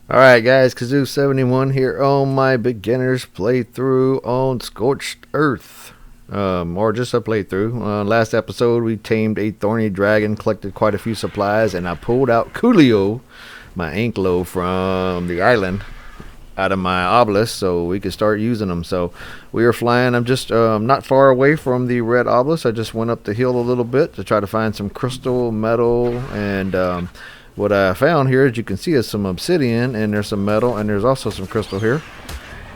Alright guys, Kazoo71 here on my beginner's playthrough on Scorched Earth. Or just a playthrough. Last episode we tamed a thorny dragon, collected quite a few supplies, and I pulled out Coolio, my anklo from the island, out of my obelisk so we could start using them. So we are flying. I'm just not far away from the red obelisk. I just went up the hill a little bit to try to find some crystal, metal, and what I found here, as you can see, is some obsidian, and there's some metal, and there's also some crystal here.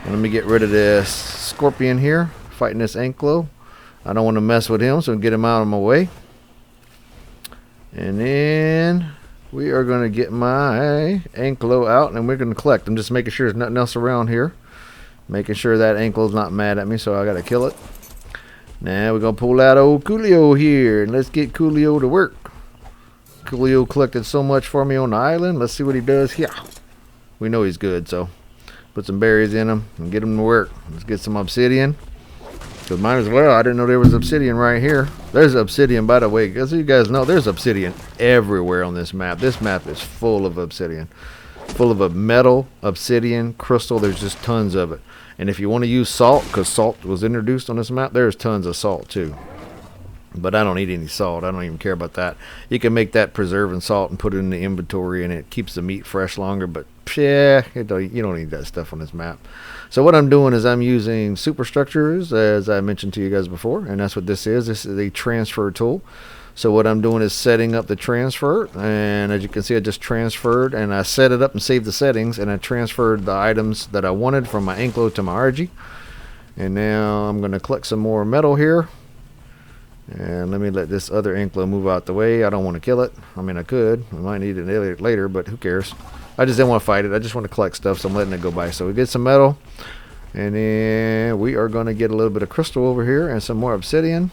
And let me get rid of this scorpion here, fighting this anklo. I don't want to mess with him, so get him out of my way. And then we are going to get my anklo out, and we're going to collect. I'm just making sure there's nothing else around here. Making sure that anklo's not mad at me, so I got to kill it. Now we're going to pull out old Coolio here, and let's get Coolio to work. Coolio collected so much for me on the island. Let's see what he does here. We know he's good, so put some berries in him and get him to work. Let's get some obsidian. Because might as well. I didn't know there was obsidian right here. There's obsidian, by the way. As you guys know, there's obsidian everywhere on this map. This map is full of obsidian. Full of a metal, obsidian, crystal. There's just tons of it. And if you want to use salt, because salt was introduced on this map, there's tons of salt too. But I don't eat any salt. I don't even care about that. You can make that preserve and salt and put it in the inventory, and it keeps the meat fresh longer. But yeah, you don't need that stuff on this map. So what I'm doing is I'm using superstructures, as I mentioned to you guys before, and that's what this is. This is a transfer tool. So what I'm doing is setting up the transfer, and as you can see, I just transferred, and I set it up and saved the settings, and I transferred the items that I wanted from my anklo to my RG. And now I'm going to collect some more metal here. And let me let this other anklo move out the way. I don't want to kill it. I mean, I could. I might need it later, but who cares? I just didn't want to fight it. I just want to collect stuff, so I'm letting it go by. So we get some metal, and then we are going to get a little bit of crystal over here and some more obsidian.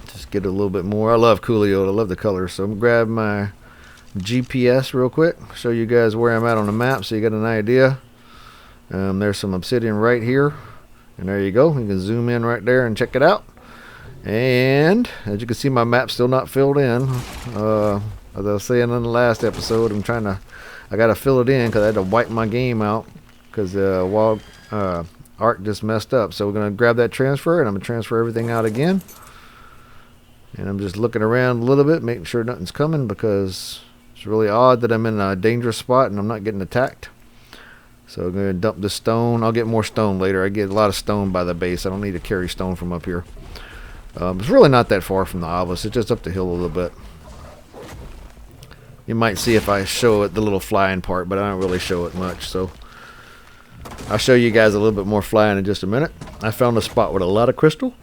Just get a little bit more. I love Coolio. I love the color. So I'm going to grab my GPS real quick, show you guys where I'm at on the map so you got an idea. There's some obsidian right here, and there you go. You can zoom in right there and check it out. And as you can see, my map's still not filled in. As I was saying in the last episode, I gotta fill it in because I had to wipe my game out because Ark just messed up. So we're gonna grab that transfer, and I'm gonna transfer everything out again. And I'm just looking around a little bit, making sure nothing's coming, because it's really odd that I'm in a dangerous spot and I'm not getting attacked. So I'm gonna dump the stone. I'll get more stone later. I get a lot of stone by the base. I don't need to carry stone from up here. It's really not that far from the obelisk. It's just up the hill a little bit. You might see if I show it the little flying part, but I don't really show it much. So I'll show you guys a little bit more flying in just a minute. I found a spot with a lot of crystal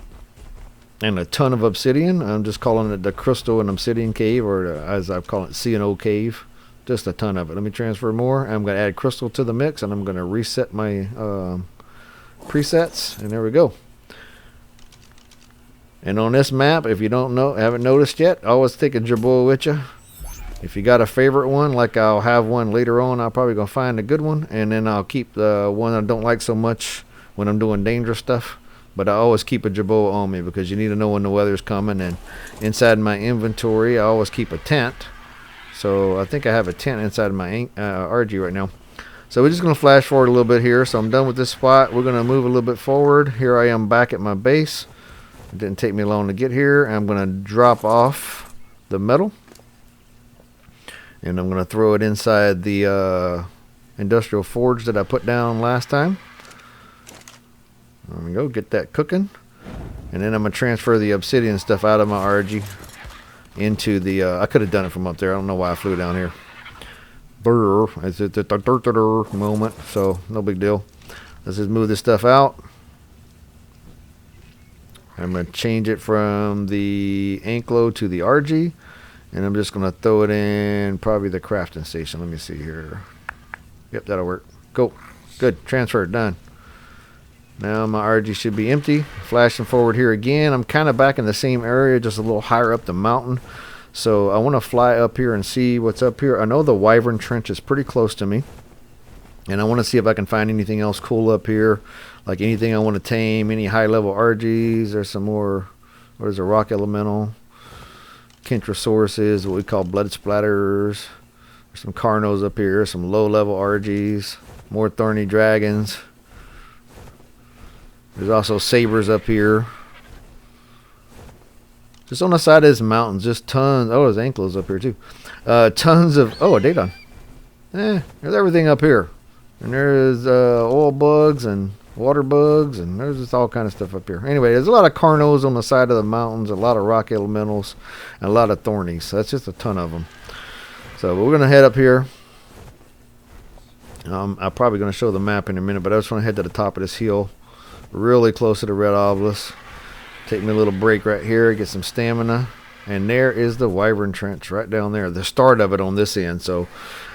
and a ton of obsidian. I'm just calling it the crystal and obsidian cave, or as I call it, C&O cave. Just a ton of it. Let me transfer more. I'm going to add crystal to the mix, and I'm going to reset my presets, and there we go. And on this map, if you haven't noticed yet, always take a Jerboa with you. If you got a favorite one, like I'll have one later on, I'll probably gonna find a good one, and then I'll keep the one I don't like so much when I'm doing dangerous stuff. But I always keep a Jerboa on me because you need to know when the weather's coming. And inside my inventory, I always keep a tent. So I think I have a tent inside my RG right now. So we're just gonna flash forward a little bit here. So I'm done with this spot. We're gonna move a little bit forward. Here I am back at my base. It didn't take me long to get here. I'm going to drop off the metal, and I'm going to throw it inside the industrial forge that I put down last time. There we go. Get that cooking. And then I'm going to transfer the obsidian stuff out of my RG into the... I could have done it from up there. I don't know why I flew down here. Brr. It's the moment, so no big deal. Let's just move this stuff out. I'm going to change it from the anklo to the RG, and I'm just going to throw it in probably the crafting station. Let me see here. Yep, that'll work. Cool. Good. Transfer. Done. Now my RG should be empty. Flashing forward here again. I'm kind of back in the same area, just a little higher up the mountain. So I want to fly up here and see what's up here. I know the Wyvern Trench is pretty close to me, and I want to see if I can find anything else cool up here. Like anything I want to tame, any high-level RGs. There's some more, what is a rock elemental? Kentrosauruses, what we call blood splatters. There's some Carnos up here, some low-level RGs, more thorny dragons. There's also sabers up here. Just on the side of this mountain, just tons. Oh, there's ankles up here too. Tons of. Oh, a Daedon. There's everything up here. And there's oil bugs and water bugs, and there's just all kind of stuff up here. Anyway, there's a lot of Carnos on the side of the mountains, a lot of rock elementals, and a lot of thornies. So that's just a ton of them. So we're going to head up here. I'm probably going to show the map in a minute, but I just want to head to the top of this hill, really close to the red obelisk. Take me a little break right here, get some stamina. And there is the Wyvern Trench right down there, the start of it on this end. So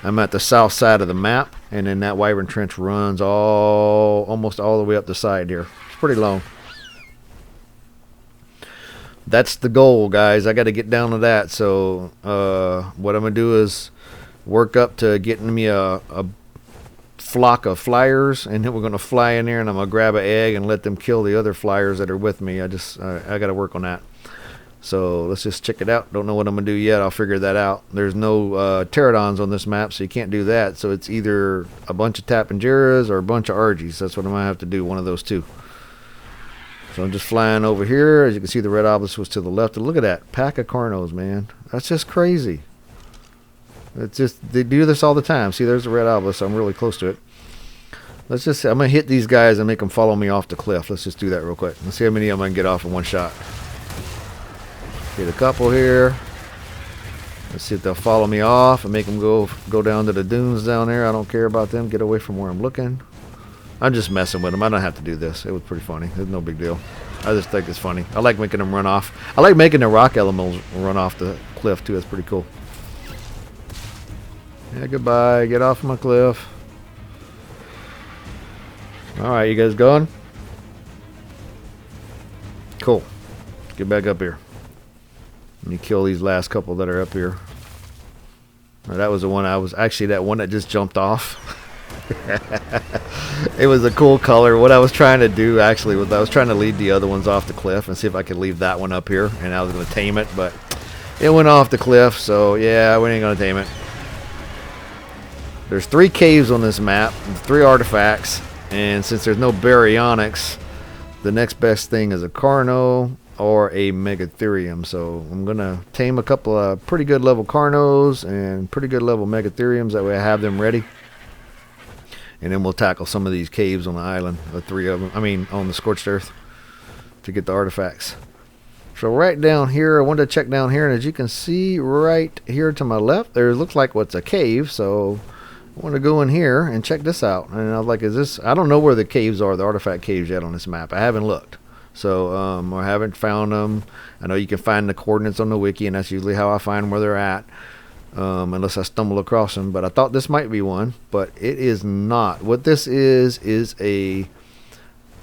I'm at the south side of the map, and then that Wyvern Trench runs almost all the way up the side here. It's pretty long. That's the goal, guys. I got to get down to that. So what I'm going to do is work up to getting me a flock of flyers, and then we're going to fly in there, and I'm going to grab an egg and let them kill the other flyers that are with me. I got to work on that. So let's just check it out. Don't know what I'm going to do yet. I'll figure that out. There's no pterodons on this map, so you can't do that. So it's either a bunch of tapangeras or a bunch of argies. That's what I'm going to have to do, one of those two. So I'm just flying over here. As you can see, the red obelisk was to the left. And look at that pack of Carnos, man. That's just crazy. It's just, they do this all the time. See, there's the red obelisk. So I'm really close to it. I'm going to hit these guys and make them follow me off the cliff. Let's just do that real quick. Let's see how many of them I can get off in one shot. Get a couple here. Let's see if they'll follow me off and make them go down to the dunes down there. I don't care about them. Get away from where I'm looking. I'm just messing with them. I don't have to do this. It was pretty funny. It's no big deal. I just think it's funny. I like making them run off. I like making the rock elementals run off the cliff too. That's pretty cool. Yeah, goodbye. Get off my cliff. Alright, you guys going? Cool. Get back up here. Let me kill these last couple that are up here. Now, that was the one that one that just jumped off. It was a cool color. What I was trying to do actually was I was trying to lead the other ones off the cliff and see if I could leave that one up here, and I was going to tame it, but it went off the cliff, so yeah, we ain't going to tame it. There's 3 caves on this map, 3 artifacts, and since there's no baryonyx, the next best thing is a Carno or a Megatherium. So I'm going to tame a couple of pretty good level Carnos and pretty good level Megatheriums. That way I have them ready. And then we'll tackle some of these caves on the island. The 3 of them. I mean, on the Scorched Earth. To get the artifacts. So right down here, I wanted to check down here. And as you can see right here to my left, there looks like what's a cave. So I want to go in here and check this out. And I was like, is this... I don't know where the caves are, the artifact caves yet on this map. I haven't looked. So I haven't found them. I know you can find the coordinates on the wiki, and that's usually how I find where they're at, unless I stumble across them. But I thought this might be one, but it is not. What this is a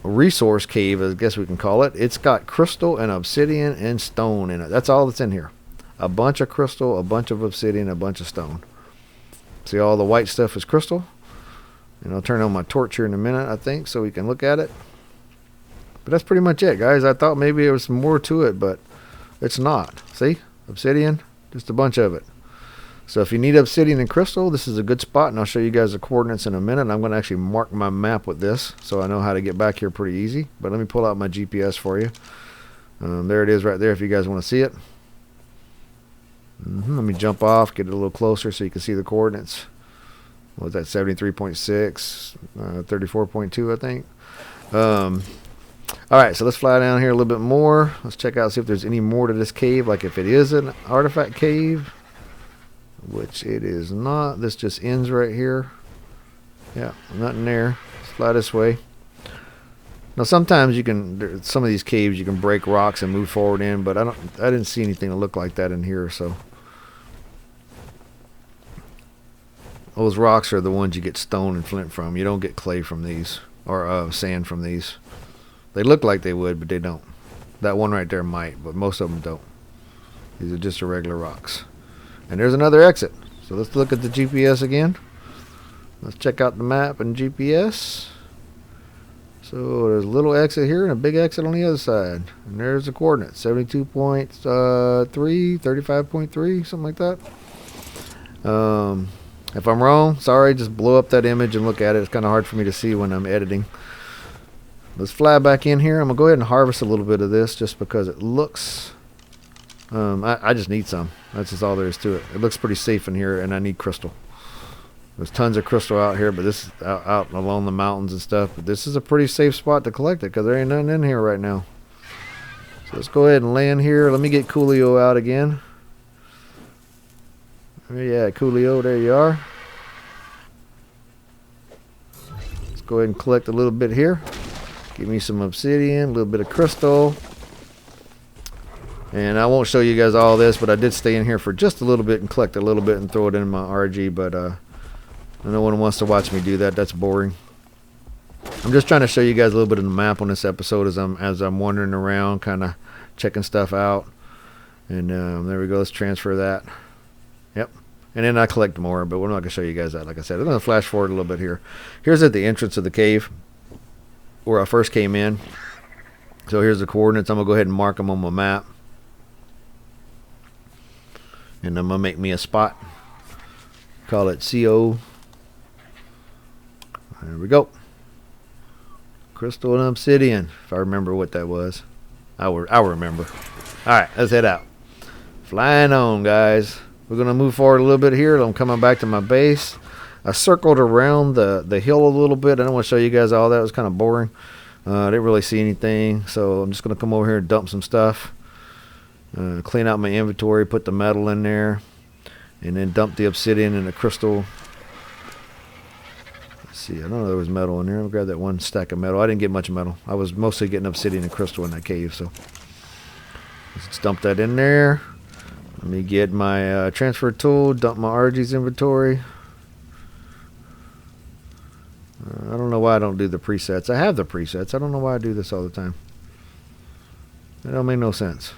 resource cave, I guess we can call it. It's got crystal and obsidian and stone in it. That's all that's in here. A bunch of crystal, a bunch of obsidian, a bunch of stone. See, all the white stuff is crystal. And I'll turn on my torch here in a minute, I think, so we can look at it. But that's pretty much it, guys. I thought maybe there was more to it, but it's not. See? Obsidian, just a bunch of it. So if you need obsidian and crystal, this is a good spot, and I'll show you guys the coordinates in a minute. I'm going to actually mark my map with this, so I know how to get back here pretty easy. But let me pull out my GPS for you. There it is right there if you guys want to see it. Let me jump off, get it a little closer so you can see the coordinates. What was that, 73.6, 34.2, I think. Alright, so let's fly down here a little bit more. Let's check out, see if there's any more to this cave, like if it is an artifact cave, which it is not. This just ends right here. Yeah, nothing there. Let's fly this way. Now sometimes you can, some of these caves you can break rocks and move forward in, but I didn't see anything that looked like that in here, so. Those rocks are the ones you get stone and flint from. You don't get clay from these, or sand from these. They look like they would, but they don't. That one right there might, but most of them don't. These are just the regular rocks. And there's another exit. So let's look at the GPS again. Let's check out the map and GPS. So there's a little exit here and a big exit on the other side. And there's the coordinates. 72.3, 35.3, something like that. If I'm wrong, sorry, just blow up that image and look at it. It's kind of hard for me to see when I'm editing. Let's fly back in here. I'm going to go ahead and harvest a little bit of this just because it looks... I just need some. That's just all there is to it. It looks pretty safe in here, and I need crystal. There's tons of crystal out here, but this is out along the mountains and stuff. But this is a pretty safe spot to collect it because there ain't nothing in here right now. So let's go ahead and land here. Let me get Coolio out again. Yeah, Coolio, there you are. Let's go ahead and collect a little bit here. Give me some obsidian, a little bit of crystal. And I won't show you guys all this, but I did stay in here for just a little bit and collect a little bit and throw it in my RG, but no one wants to watch me do that. That's boring. I'm just trying to show you guys a little bit of the map on this episode as I'm wandering around, kind of checking stuff out. And there we go. Let's transfer that. Yep. And then I collect more, but we're not going to show you guys that. Like I said, I'm going to flash forward a little bit here. Here's at the entrance of the cave where I first came in. So here's the coordinates. I'm going to go ahead and mark them on my map. And I'm going to make me a spot. Call it CO. There we go. Crystal and obsidian. If I remember what that was. I'll remember. Alright, let's head out. Flying on, guys. We're going to move forward a little bit here. I'm coming back to my base. I circled around the hill a little bit. I don't want to show you guys all that. It was kind of boring. I didn't really see anything. So I'm just going to come over here and dump some stuff. Clean out my inventory. Put the metal in there. And then dump the obsidian and the crystal. Let's see. I don't know if there was metal in there. I'll grab that one stack of metal. I didn't get much metal. I was mostly getting obsidian and crystal in that cave. So let's dump that in there. Let me get my transfer tool. Dump my RG's inventory. I don't know why I don't do the presets. I have the presets. I don't know why I do this all the time. It don't make no sense.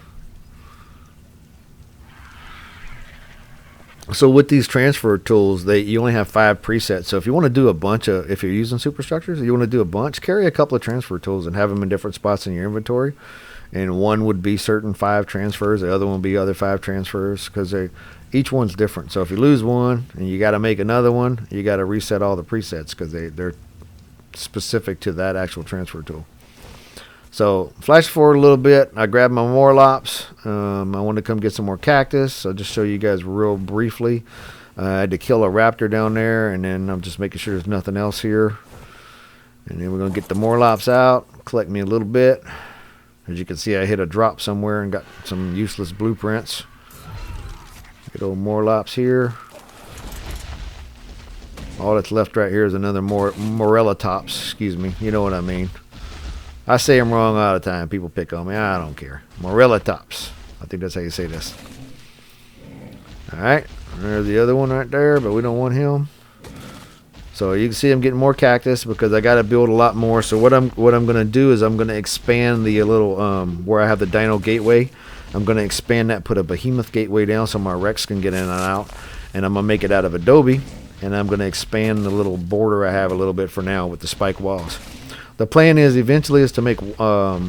So with these transfer tools, you only have 5 presets. So if you want to do a bunch of, if you're using superstructures, you want to do a bunch, carry a couple of transfer tools and have them in different spots in your inventory. And one would be certain 5 transfers, the other one would be other 5 transfers, because each one's different. So if you lose one and you got to make another one, you got to reset all the presets because they're specific to that actual transfer tool. So flash forward a little bit. I grabbed my Morlops. I wanted to come get some more cactus. So just show you guys real briefly. I had to kill a raptor down there, and then I'm just making sure there's nothing else here. And then we're going to get the Morlops out, collect me a little bit. As you can see, I hit a drop somewhere and got some useless blueprints. Good old Morlops here. All that's left right here is another Morella tops. Excuse me. You know what I mean. I say them wrong all the time. People pick on me. I don't care. Morella tops. I think that's how you say this. Alright. There's the other one right there, but we don't want him. So you can see I'm getting more cactus because I got to build a lot more. So what I'm going to do is I'm going to expand the little where I have the dino gateway. I'm going to expand that, put a behemoth gateway down so my Rex can get in and out. And I'm going to make it out of adobe. And I'm going to expand the little border I have a little bit for now with the spike walls. The plan is eventually is to make a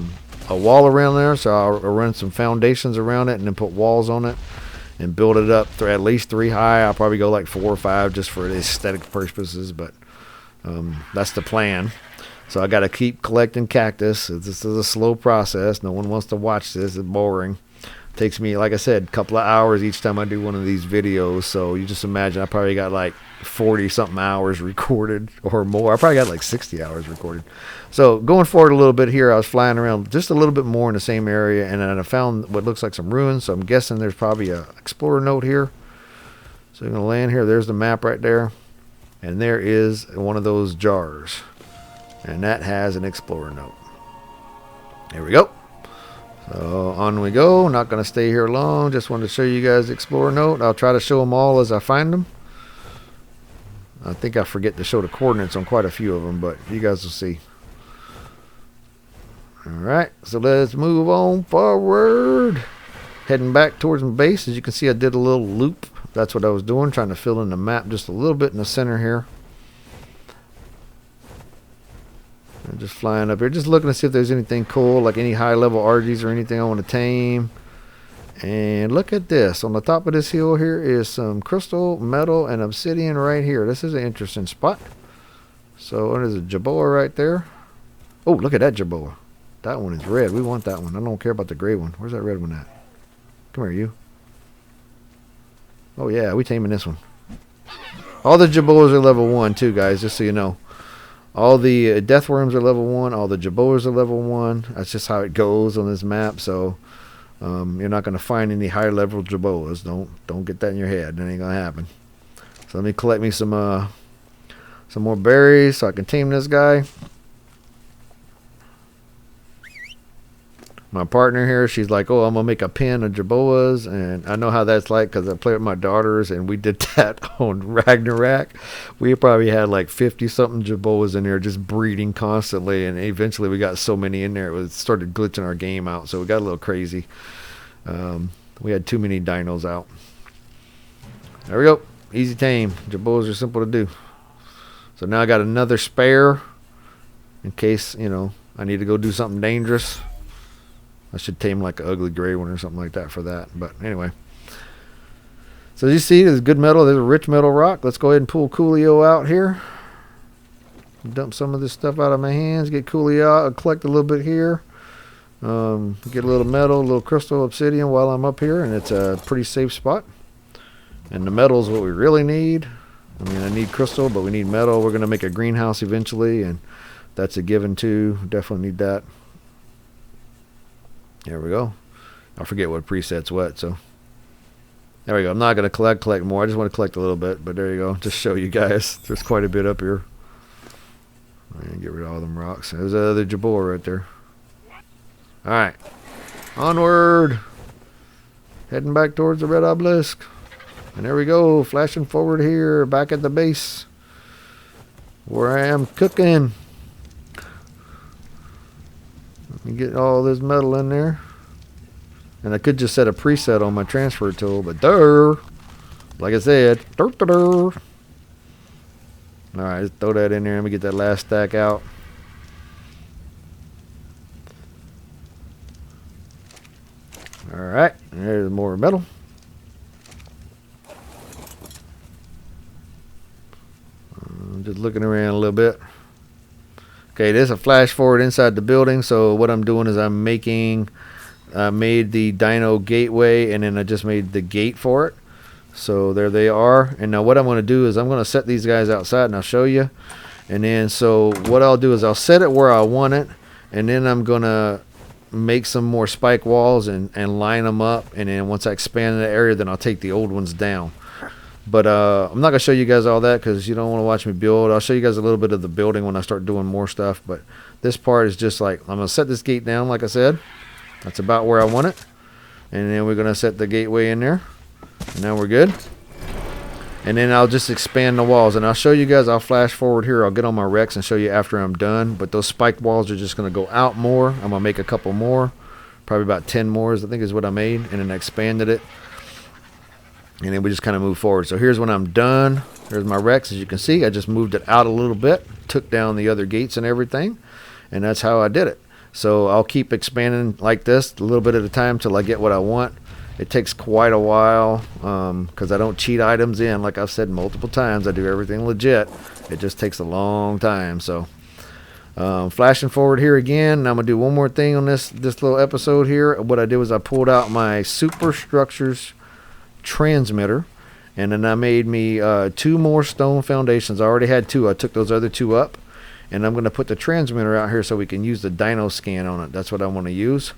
wall around there. So I'll run some foundations around it and then put walls on it. And build it up at least 3 high. I'll probably go like 4 or 5 just for the aesthetic purposes, but that's the plan. So I got to keep collecting cactus. This is a slow process. No one wants to watch this. It's boring. It takes me, like I said, a couple of hours each time I do one of these videos. So you just imagine I probably got like 40 something hours recorded or more. I probably got like 60 hours recorded. So going forward a little bit here, I was flying around just a little bit more in the same area, and then I found what looks like some ruins. So I'm guessing there's probably a explorer note here. So I'm going to land here. There's the map right there. And there is one of those jars. And that has an explorer note. There we go. So on we go. Not going to stay here long. Just wanted to show you guys the explorer note. I'll try to show them all as I find them. I think I forget to show the coordinates on quite a few of them, but you guys will see. Alright, so let's move on forward. Heading back towards my base. As you can see, I did a little loop. That's what I was doing, trying to fill in the map just a little bit in the center here. I'm just flying up here, just looking to see if there's anything cool, like any high-level RGs or anything I want to tame. And look at this. On the top of this hill here is some crystal, metal, and obsidian right here. This is an interesting spot. So there's a Jerboa right there. Oh, look at that Jerboa. That one is red. We want that one. I don't care about the gray one. Where's that red one at? Come here, you. Oh, yeah. We taming this one. All the Jerboas are level 1, too, guys, just so you know. All the death worms are level 1. All the Jerboas are level 1. That's just how it goes on this map. So you're not going to find any higher level Jerboas. Don't get that in your head. That ain't going to happen. So let me collect me some more berries so I can tame this guy. My partner here, she's like, oh, I'm going to make a pen of Jerboas. And I know how that's like because I play with my daughters, and we did that on Ragnarok. We probably had like 50-something Jerboas in there just breeding constantly. And eventually we got so many in there, it started glitching our game out. So we got a little crazy. We had too many dinos out. There we go. Easy tame. Jerboas are simple to do. So now I got another spare in case, you know, I need to go do something dangerous. I should tame like an ugly gray one or something like that for that. But anyway. So as you see, there's good metal. There's a rich metal rock. Let's go ahead and pull Coolio out here. Dump some of this stuff out of my hands. Get Coolio out. I'll collect a little bit here. Get a little metal, a little crystal obsidian while I'm up here. And it's a pretty safe spot. And the metal is what we really need. I mean, I need crystal, but we need metal. We're going to make a greenhouse eventually. And that's a given too. Definitely need that. There we go. I forget what preset's what, so there we go. I'm not going to collect more. I just want to collect a little bit, but there you go. Just show you guys. There's quite a bit up here. And get rid of all them rocks. There's another Jerboa right there. All right. Onward. Heading back towards the red obelisk. And there we go. Flashing forward here. Back at the base. Where I am cooking. Let me get all this metal in there. And I could just set a preset on my transfer tool, but like I said, Alright, let's throw that in there. Let me get that last stack out. Alright, there's more metal. I'm just looking around a little bit. Okay, there's a flash forward inside the building. So what I'm doing is I'm made the dino gateway, and then I just made the gate for it. So there they are. And now what I'm going to do is I'm going to set these guys outside, and I'll show you. And then so what I'll do is I'll set it where I want it, and then I'm going to make some more spike walls and line them up. And then once I expand the area, then I'll take the old ones down. But I'm not going to show you guys all that because you don't want to watch me build. I'll show you guys a little bit of the building when I start doing more stuff. But this part is just like, I'm going to set this gate down like I said. That's about where I want it. And then we're going to set the gateway in there. And now we're good. And then I'll just expand the walls. And I'll show you guys, I'll flash forward here. I'll get on my Rex and show you after I'm done. But those spiked walls are just going to go out more. I'm going to make a couple more. Probably about 10 more, I think is what I made. And then I expanded it. And then we just kind of move forward. So here's when I'm done. There's my Rex. As you can see, I just moved it out a little bit. Took down the other gates and everything. And that's how I did it. So I'll keep expanding like this a little bit at a time till I get what I want. It takes quite a while because I don't cheat items in. Like I've said multiple times, I do everything legit. It just takes a long time. So flashing forward here again. Now I'm going to do one more thing on this little episode here. What I did was I pulled out my superstructures transmitter, and then I made me 2 more stone foundations. I already had 2. I took those other 2 up, and I'm going to put the transmitter out here so we can use the dino scan on it. That's what I want to use.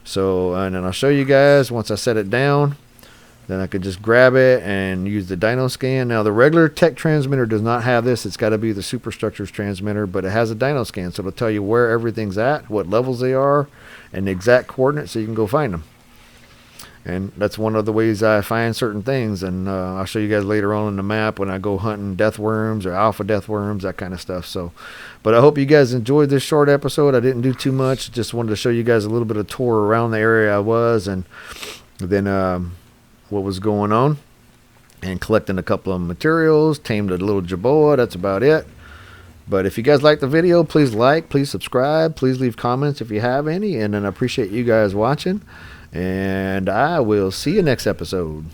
So and then I'll show you guys once I set it down. Then I could just grab it and use the dino scan. Now the regular tech transmitter does not have this. It's got to be the superstructures transmitter, but it has a dino scan, so it'll tell you where everything's at, what levels they are, and the exact coordinates so you can go find them. And that's one of the ways I find certain things. And I'll show you guys later on in the map when I go hunting death worms or alpha death worms, that kind of stuff. So, but I hope you guys enjoyed this short episode. I didn't do too much. Just wanted to show you guys a little bit of tour around the area I was, and then what was going on, and collecting a couple of materials, tamed a little Jerboa. That's about it. But if you guys like the video, please like, please subscribe, please leave comments if you have any. And then I appreciate you guys watching. And I will see you next episode.